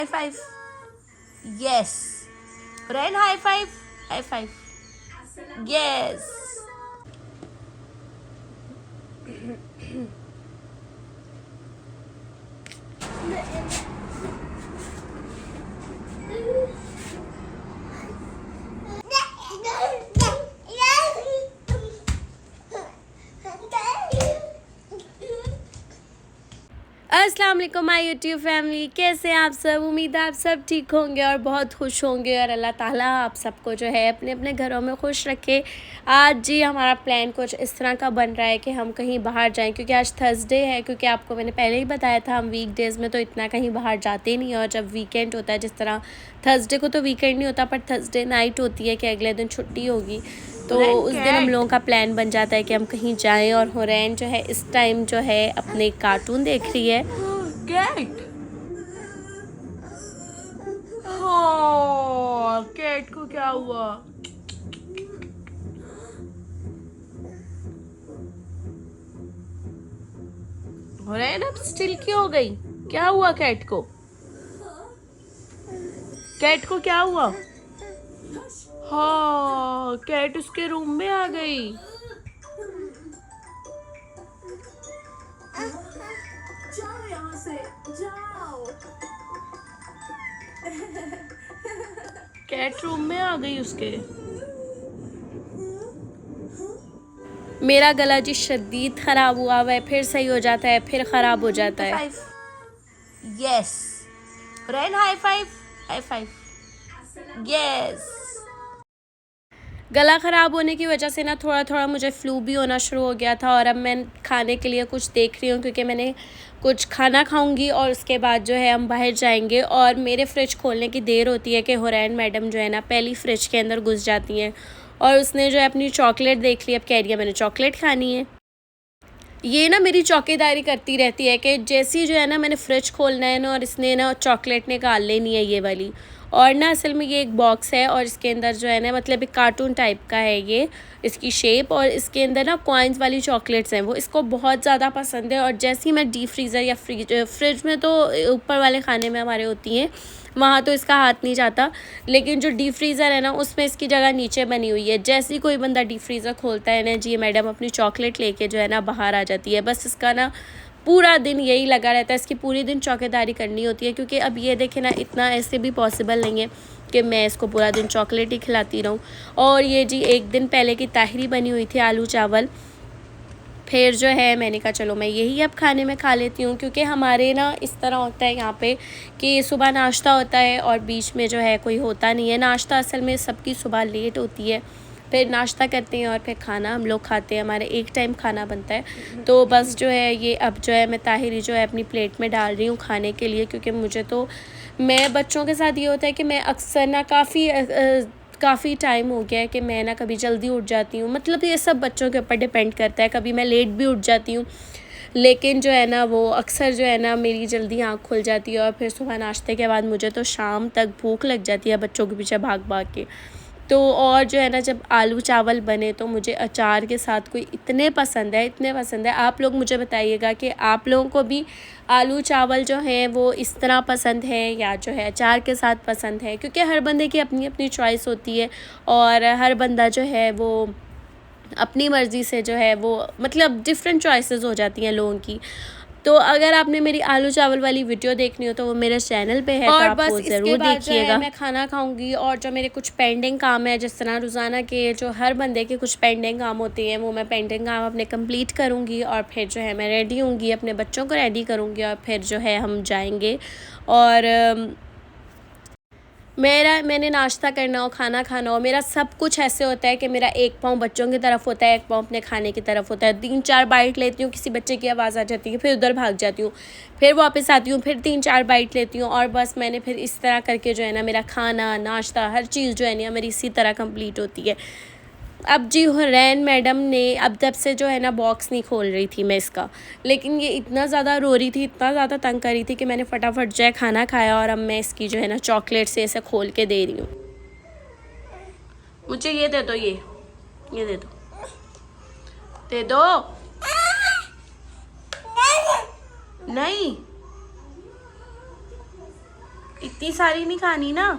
High five. Yes. Ren, high five. High five. Yes. अस्सलाम वालेकुम my YouTube family, कैसे हैं आप सब। उम्मीद है आप सब ठीक होंगे और बहुत खुश होंगे और अल्लाह ताला आप सबको जो है अपने अपने घरों में खुश रखे। आज जी हमारा प्लान कुछ इस तरह का बन रहा है कि हम कहीं बाहर जाएं, क्योंकि आज थर्सडे है। क्योंकि आपको मैंने पहले ही बताया था हम वीकडेज़ में तो इतना कहीं बाहर जाते नहीं, और जब वीकेंड होता है, जिस तरह थर्सडे को तो वीकेंड नहीं होता पर थर्सडे नाइट होती है कि अगले दिन छुट्टी होगी, तो उस दिन हम लोगों का प्लान बन जाता है कि हम कहीं जाएं। और हुरैन जो है इस टाइम जो है अपने कार्टून देख रही है। कैट, हाँ कैट को क्या हुआ। हुरैन अब स्टिल क्यों हो गई, क्या हुआ कैट को। कैट को क्या हुआ। हाँ कैट उसके रूम में आ गई। जाओ यहाँ से जाओ। कैट रूम में आ गई उसके। मेरा गला जी शदीद ख़राब हुआ है, फिर सही हो जाता है फिर ख़राब हो जाता है। Yes rain, high five. High five. Yes. गला ख़राब होने की वजह से ना थोड़ा थोड़ा मुझे फ्लू भी होना शुरू हो गया था, और अब मैं खाने के लिए कुछ देख रही हूँ, क्योंकि मैंने कुछ खाना खाऊंगी और उसके बाद जो है हम बाहर जाएंगे। और मेरे फ्रिज खोलने की देर होती है कि हुरैन मैडम जो है ना पहली फ्रिज के अंदर घुस जाती हैं, और उसने जो है अपनी चॉकलेट देख ली। अब कह रही है मैंने चॉकलेट खानी है। ये ना मेरी चौकीदारी करती रहती है कि जैसी जो है ना मैंने फ्रिज खोलना है ना, और इसने ना चॉकलेट निकाल लेनी है ये वाली। और ना असल में ये एक बॉक्स है और इसके अंदर जो है ना मतलब एक कार्टून टाइप का है ये इसकी शेप, और इसके अंदर ना कॉइन्स वाली चॉकलेट्स हैं, वो इसको बहुत ज़्यादा पसंद है। और जैसे ही मैं डीप फ्रीज़र या फ्रिज में तो ऊपर वाले खाने में हमारे होती हैं, वहाँ तो इसका हाथ नहीं जाता, लेकिन जो डीप फ्रीज़र है ना उसमें इसकी जगह नीचे बनी हुई है। जैसे ही कोई बंदा डीप फ्रीज़र खोलता है ना जी मैडम अपनी चॉकलेट लेके जो है ना बाहर आ जाती है। बस इसका ना पूरा दिन यही लगा रहता है, इसकी पूरी दिन चौकीदारी करनी होती है। क्योंकि अब ये देखें ना इतना ऐसे भी पॉसिबल नहीं है कि मैं इसको पूरा दिन चॉकलेट ही खिलाती रहूँ। और ये जी एक दिन पहले की ताहरी बनी हुई थी आलू चावल, फिर जो है मैंने कहा चलो मैं यही अब खाने में खा लेती हूँ। क्योंकि हमारे ना इस तरह होता है यहाँ पे कि सुबह नाश्ता होता है और बीच में जो है कोई होता नहीं है नाश्ता। असल में सबकी सुबह लेट होती है, फिर नाश्ता करते हैं और फिर खाना हम लोग खाते हैं। हमारे एक टाइम खाना बनता है। तो बस जो है ये अब जो है मैं ताहिरी जो है अपनी प्लेट में डाल रही हूँ खाने के लिए। क्योंकि मुझे तो मैं बच्चों के साथ ये होता है कि मैं अक्सर ना काफ़ी टाइम हो गया है कि मैं ना कभी जल्दी उठ जाती हूँ, मतलब ये सब बच्चों के ऊपर डिपेंड करता है। कभी मैं लेट भी उठ जाती हूँ, लेकिन जो है ना वो अक्सर जो है ना मेरी जल्दी आँख खुल जाती है। और फिर सुबह नाश्ते के बाद मुझे तो शाम तक भूख लग जाती है बच्चों के पीछे भाग भाग के। तो और जो है ना जब आलू चावल बने तो मुझे अचार के साथ कोई इतने पसंद है। आप लोग मुझे बताइएगा कि आप लोगों को भी आलू चावल जो हैं वो इस तरह पसंद है या जो है अचार के साथ पसंद है। क्योंकि हर बंदे की अपनी अपनी चॉइस होती है, और हर बंदा जो है वो अपनी मर्ज़ी से जो है वो मतलब डिफरेंट चॉइसेस हो जाती हैं लोगों की। तो अगर आपने मेरी आलू चावल वाली वीडियो देखनी हो तो वो मेरे चैनल पे है, और तो आप बस वो ज़रूर देखिएगा। मैं खाना खाऊंगी और जो मेरे कुछ पेंडिंग काम है, जिस तरह रोज़ाना के जो हर बंदे के कुछ पेंडिंग काम होते हैं, वो मैं पेंडिंग काम अपने कंप्लीट करूंगी। और फिर जो है मैं रेडी होंगी, अपने बच्चों को रेडी करूंगी, और फिर जो है हम जाएंगे। और मैंने नाश्ता करना हो, खाना खाना हो, मेरा सब कुछ ऐसे होता है कि मेरा एक पाँव बच्चों की तरफ होता है, एक पाँव अपने खाने की तरफ होता है। 3-4 बाइट लेती हूँ, किसी बच्चे की आवाज़ आ जाती है, फिर उधर भाग जाती हूँ, फिर वापस आती हूँ, फिर 3-4 बाइट लेती हूँ। और बस मैंने फिर इस तरह करके जो है ना मेरा खाना नाश्ता हर चीज़ जो है ना मेरी इसी तरह कंप्लीट होती है। अब जी हुरैन मैडम ने अब तब से जो है ना बॉक्स नहीं खोल रही थी मैं इसका, लेकिन ये इतना ज़्यादा रो रही थी, इतना ज़्यादा तंग कर रही थी कि मैंने फटाफट जो है खाना खाया, और अब मैं इसकी जो है ना चॉकलेट से इसे खोल के दे रही हूँ। मुझे ये दे दो, ये दे दो, दे दो। नहीं इतनी सारी नहीं खानी ना,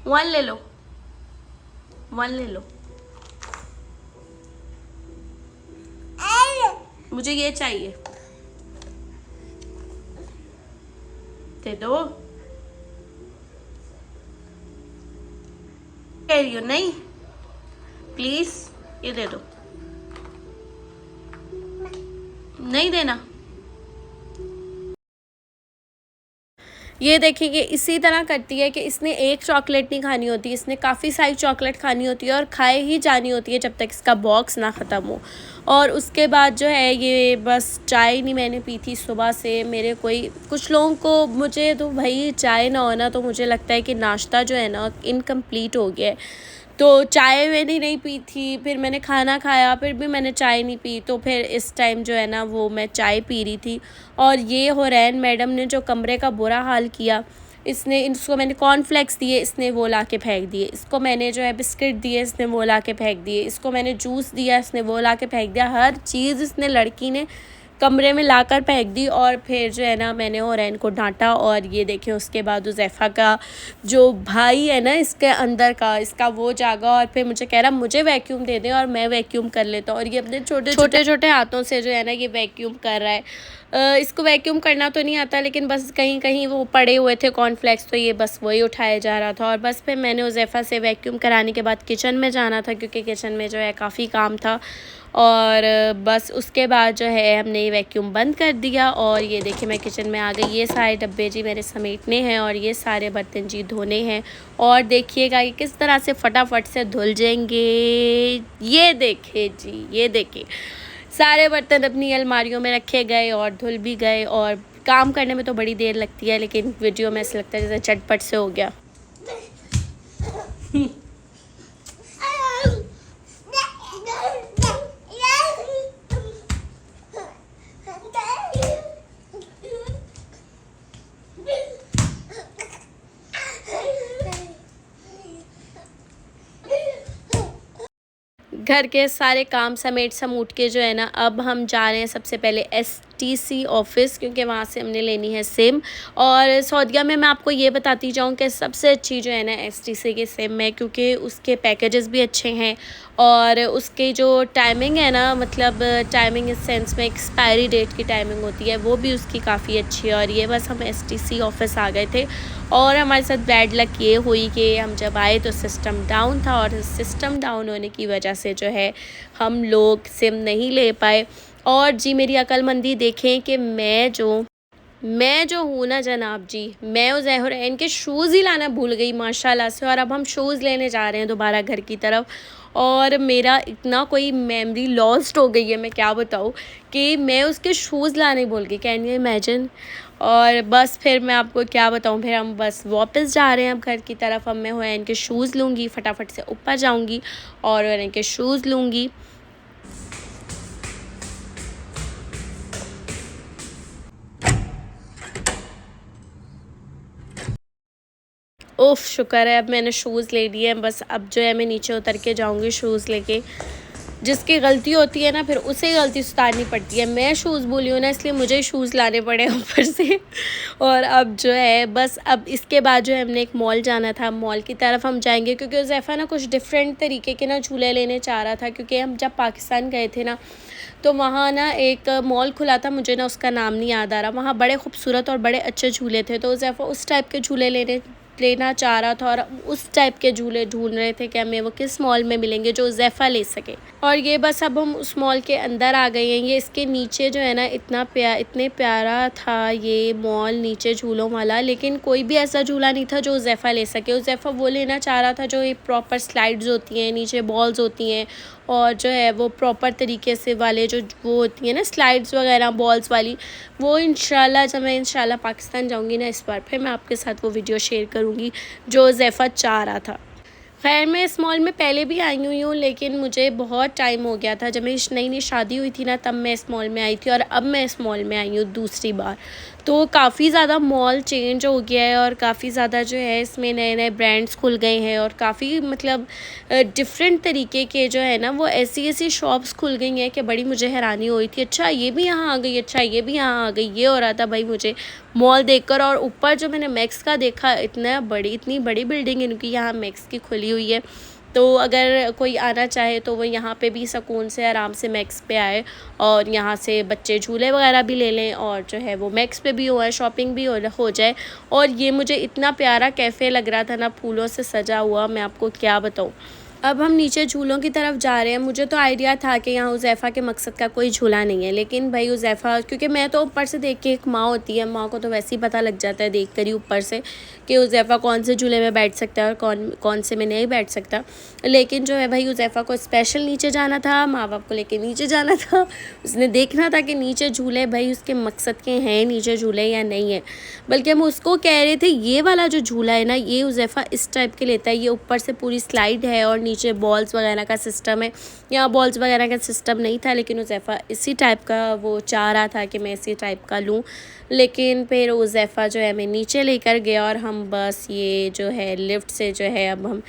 1 ले लो, 1 ले लो। मुझे ये चाहिए, दे दो। कह रही हो नहीं, प्लीज ये दे दो। नहीं देना। ये देखिए कि इसी तरह करती है कि इसने एक चॉकलेट नहीं खानी होती, इसने काफ़ी सारी चॉकलेट खानी होती है और खाए ही जानी होती है जब तक इसका बॉक्स ना ख़त्म हो। और उसके बाद जो है ये बस चाय नहीं मैंने पी थी सुबह से। मेरे कोई कुछ लोगों को, मुझे तो भाई चाय ना होना तो मुझे लगता है कि नाश्ता जो है ना इनकम्प्लीट हो गया है। तो चाय मैंने नहीं पी थी, फिर मैंने खाना खाया, फिर भी मैंने चाय नहीं पी, तो फिर इस टाइम जो है ना वो मैं चाय पी रही थी। और ये हुरैन मैडम ने जो कमरे का बुरा हाल किया, इसको मैंने कॉर्नफ्लेक्स दिए, इसने वो ला के फेंक दिए। इसको मैंने जो है बिस्किट दिए, इसने वो ला के फेंक दिए। इसको मैंने जूस दिया, इसने वो ला के फेंक दिया। हर चीज़ इसने लड़की ने कमरे में लाकर फेंक दी। और फिर जो है ना मैंने हुरैन को डांटा। और ये देखें उसके बाद उज़ैफ़ा का जो भाई है ना इसके अंदर का, इसका वो जागा और फिर मुझे कह रहा मुझे वैक्यूम दे दें और मैं वैक्यूम कर लेता हूँ। और ये अपने छोटे छोटे हाथों से जो है ना ये वैक्यूम कर रहा है। इसको वैक्यूम करना तो नहीं आता, लेकिन बस कहीं कहीं वो पड़े हुए थे कॉर्नफ्लेक्स, तो ये बस वही उठाया जा रहा था। और बस फिर मैंने उज़ैफ़ा से वैक्यूम कराने के बाद किचन में जाना था, क्योंकि किचन में जो है काफ़ी काम था। और बस उसके बाद जो है हमने ये वैक्यूम बंद कर दिया। और ये देखिए मैं किचन में आ गई। ये सारे डब्बे जी मेरे समेटने हैं और ये सारे बर्तन जी धोने हैं। और देखिएगा कि किस तरह से फटाफट से धुल जाएंगे। ये देखिए जी, ये देखिए सारे बर्तन अपनी अलमारियों में रखे गए और धुल भी गए। और काम करने में तो बड़ी देर लगती है, लेकिन वीडियो में ऐसा लगता है जैसे चटपट से हो गया। घर के सारे काम समेट समूट के जो है ना अब हम जा रहे हैं सबसे पहले STC ऑफ़िस, क्योंकि वहाँ से हमने लेनी है सिम। और सऊदीया में मैं आपको ये बताती जाऊँ कि सबसे अच्छी जो है ना STC की सिम है, क्योंकि उसके पैकेजेस भी अच्छे हैं और उसके जो टाइमिंग है ना, मतलब टाइमिंग इस सेंस में एक्सपायरी डेट की टाइमिंग होती है, वो भी उसकी काफ़ी अच्छी है। और ये बस हम STC ऑफ़िस आ गए थे और हमारे साथ बैड लक ये हुई कि हम जब आए तो सिस्टम डाउन था। और सिस्टम डाउन होने की वजह से जो है हम लोग सिम नहीं ले पाए। और जी मेरी अक्लमंदी देखें कि मैं जो हूँ ना जनाब जी, मैं उज़ैफ़ा के शूज़ ही लाना भूल गई माशाल्लाह से। और अब हम शूज़ लेने जा रहे हैं दोबारा घर की तरफ। और मेरा इतना कोई मेमोरी लॉस्ट हो गई है, मैं क्या बताऊँ, कि मैं उसके शूज़ लाने भूल गई। Can you imagine. और बस फिर मैं आपको क्या बताऊँ, फिर हम बस वापस जा रहे हैं अब घर की तरफ। अब मैं हुरैन के शूज़ लूँगी, फटाफट से ऊपर जाऊँगी और हुरैन के शूज़ लूँगी। शुक्र है अब मैंने शूज़ ले लिए हैं। बस अब जो है मैं नीचे उतर के जाऊँगी शूज़ लेके। जिसकी गलती होती है ना फिर उसे गलती सुधारनी पड़ती है। मैं शूज़ बोली हूँ ना, इसलिए मुझे शूज़ लाने पड़े ऊपर से। और अब जो है बस अब इसके बाद जो है हमने एक मॉल जाना था, मॉल की तरफ हम जाएंगे, क्योंकि उज़ैफ़ा ना कुछ डिफरेंट तरीके के ना झूले लेने चाह रहा था। क्योंकि हम जब पाकिस्तान गए थे ना तो वहाँ ना एक मॉल खुला था, मुझे ना उसका नाम नहीं याद आ रहा। वहाँ बड़े खूबसूरत और बड़े अच्छे झूले थे, तो उज़ैफ़ा उस टाइप के झूले लेना चाह रहा था। और उस टाइप के झूले ढूंढ रहे थे कि हमें वो किस मॉल में मिलेंगे जो उज़ैफ़ा ले सके। और ये बस अब हम उस मॉल के अंदर आ गए हैं। ये इसके नीचे जो है ना इतने प्यारा था ये मॉल नीचे झूलों वाला, लेकिन कोई भी ऐसा झूला नहीं था जो उज़ैफ़ा ले सके। उज़ैफ़ा वो लेना चाह रहा था जो ये प्रॉपर स्लाइड्स होती हैं, नीचे बॉल्स होती हैं और जो है वो प्रॉपर तरीके से वाले जो वो होती हैं ना स्लाइड्स वगैरह बॉल्स वाली, वो इंशाल्लाह जब मैं इंशाल्लाह पाकिस्तान जाऊंगी ना इस बार, फिर मैं आपके साथ वो वीडियो शेयर करूंगी जो उज़ैफ़ा चाह रहा था। खैर मैं इस मॉल में पहले भी आई हुई हूँ, लेकिन मुझे बहुत टाइम हो गया था। जब मेरी नई शादी हुई थी ना तब मैं इस मॉल में आई थी और अब मैं इस मॉल में आई हूँ दूसरी बार। तो काफ़ी ज़्यादा मॉल चेंज हो गया है और काफ़ी ज़्यादा जो है इसमें नए नए ब्रांड्स खुल गए हैं और काफ़ी मतलब डिफरेंट तरीके के जो है ना वो ऐसी ऐसी शॉप्स खुल गई हैं कि बड़ी मुझे हैरानी हुई थी। अच्छा ये भी यहाँ आ गई, अच्छा ये भी यहाँ आ गई, ये हो रहा था भाई मुझे मॉल देखकर। और ऊपर जो मैंने मैक्स का देखा, इतनी बड़ी बिल्डिंग इनकी यहाँ मैक्स की खुली हुई है। तो अगर कोई आना चाहे तो वो यहाँ पे भी सुकून से आराम से मैक्स पे आए और यहाँ से बच्चे झूले वगैरह भी ले लें और जो है वो मैक्स पे भी हो शॉपिंग भी हो जाए। और ये मुझे इतना प्यारा कैफ़े लग रहा था ना, फूलों से सजा हुआ, मैं आपको क्या बताऊँ। अब हम नीचे झूलों की तरफ जा रहे हैं। मुझे तो आइडिया था कि यहाँ हुज़ैफ़ा के मकसद का कोई झूला नहीं है, लेकिन भाई हुज़ैफ़ा, क्योंकि मैं तो ऊपर से देख के, एक माँ होती है, माँ को तो वैसे ही पता लग जाता है देख कर ही ऊपर से कि हुज़ैफ़ा कौन से झूले में बैठ सकता है और कौन से में नहीं बैठ सकता। लेकिन जो है भाई हुज़ैफ़ा को स्पेशल नीचे जाना था, माँ बाप को लेके नीचे जाना था। उसने देखना था कि नीचे झूले भाई उसके मकसद के हैं नीचे झूले या नहीं है। बल्कि हम उसको कह रहे थे ये वाला जो झूला है ना, ये हुज़ैफ़ा इस टाइप के लेता है, ये ऊपर से पूरी स्लाइड है और नीचे बॉल्स वगैरह का सिस्टम है। यहाँ बॉल्स वगैरह का सिस्टम नहीं था, लेकिन हुज़ैफ़ा इसी टाइप का वो चाह रहा था कि मैं इसी टाइप का लूँ। लेकिन फिर हुज़ैफ़ा जो है हमें नीचे लेकर गया और हम बस ये जो है लिफ्ट से जो है अब हम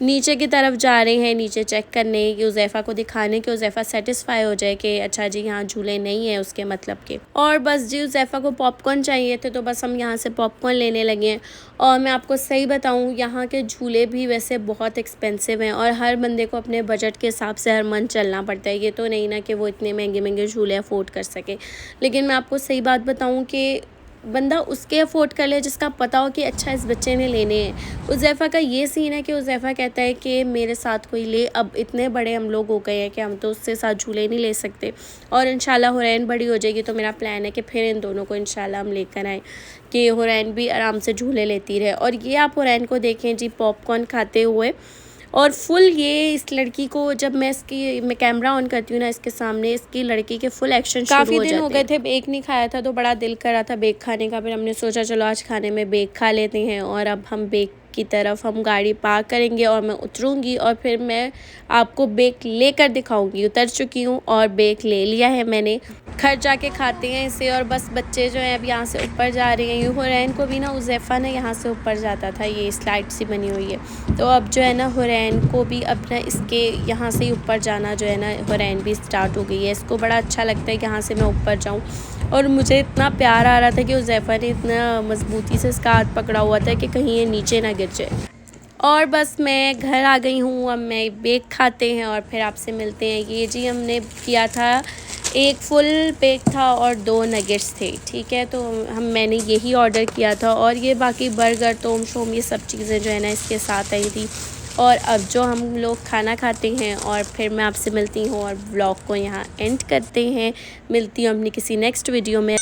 नीचे की तरफ जा रहे हैं, नीचे चेक करने कि हुज़ैफ़ा को दिखाने कि हुज़ैफ़ा सेटिस्फाई हो जाए कि अच्छा जी यहाँ झूले नहीं है उसके मतलब के। और बस जी हुज़ैफ़ा को पॉपकॉर्न चाहिए थे, तो बस हम यहाँ से पॉपकॉर्न लेने लगे हैं। और मैं आपको सही बताऊँ, यहाँ के झूले भी वैसे बहुत एक्सपेंसिव हैं और हर बंदे को अपने बजट के हिसाब से हर मंथ चलना पड़ता है। ये तो नहीं ना कि वो इतने महंगे महंगे झूले अफोर्ड कर सके। लेकिन मैं आपको सही बात बताऊँ कि बंदा उसके अफोर्ड कर ले जिसका पता हो कि अच्छा इस बच्चे ने लेने हैं। हुज़ैफ़ा का ये सीन है कि हुज़ैफ़ा कहता है कि मेरे साथ कोई ले, अब इतने बड़े हम लोग हो गए हैं कि हम तो उससे साथ झूले नहीं ले सकते। और इंशाल्लाह हुरैन बड़ी हो जाएगी तो मेरा प्लान है कि फिर इन दोनों को इंशाल्लाह हम लेकर आएँ कि हुरैन भी आराम से झूले लेती रहे। और ये आप हुरैन को देखें जी पॉपकॉर्न खाते हुए, और फुल ये इस लड़की को, जब मैं कैमरा ऑन करती हूँ ना इसके सामने, इसकी लड़की के फुल एक्शन शुरू हो जाते हैं। काफ़ी दिन हो गए थे बेक नहीं खाया था, तो बड़ा दिल कर रहा था बेक खाने का। फिर हमने सोचा चलो आज खाने में बेक खा लेते हैं। और अब हम बेक की तरफ हम गाड़ी पार्क करेंगे और मैं उतरूँगी और फिर मैं आपको बेक लेकर दिखाऊंगी। उतर चुकी हूँ और बेक ले लिया है मैंने। घर जाके खाते हैं इसे। और बस बच्चे जो हैं अब यहाँ से ऊपर जा रहे हैं। हुरैन को भी ना हुज़ैफ़ा ने यहाँ से ऊपर जाता था, ये स्लाइड सी बनी हुई है। तो अब जो है ना हुरैन को भी अपना इसके यहाँ से ही ऊपर जाना जो है ना, हुरैन भी स्टार्ट हो गई है। इसको बड़ा अच्छा लगता है कि यहाँ से मैं ऊपर जाऊँ। और मुझे इतना प्यार आ रहा था कि हुज़ैफ़ा ने इतना मजबूती से इसका हाथ पकड़ा हुआ था कि कहीं ये नीचे ना गिर जाए। और बस मैं घर आ गई हूँ, अब मैं बेक खाते हैं और फिर आपसे मिलते हैं। ये जी हमने किया था, एक फुल बेक था और 2 नगेट्स थे, ठीक है। तो मैंने यही ऑर्डर किया था और ये बाकी बर्गर तोम शोम ये सब चीज़ें जो है ना इसके साथ आई थी। और अब जो हम लोग खाना खाते हैं और फिर मैं आपसे मिलती हूँ और व्लॉग को यहाँ एंड करते हैं। मिलती हूँ अपनी किसी नेक्स्ट वीडियो में।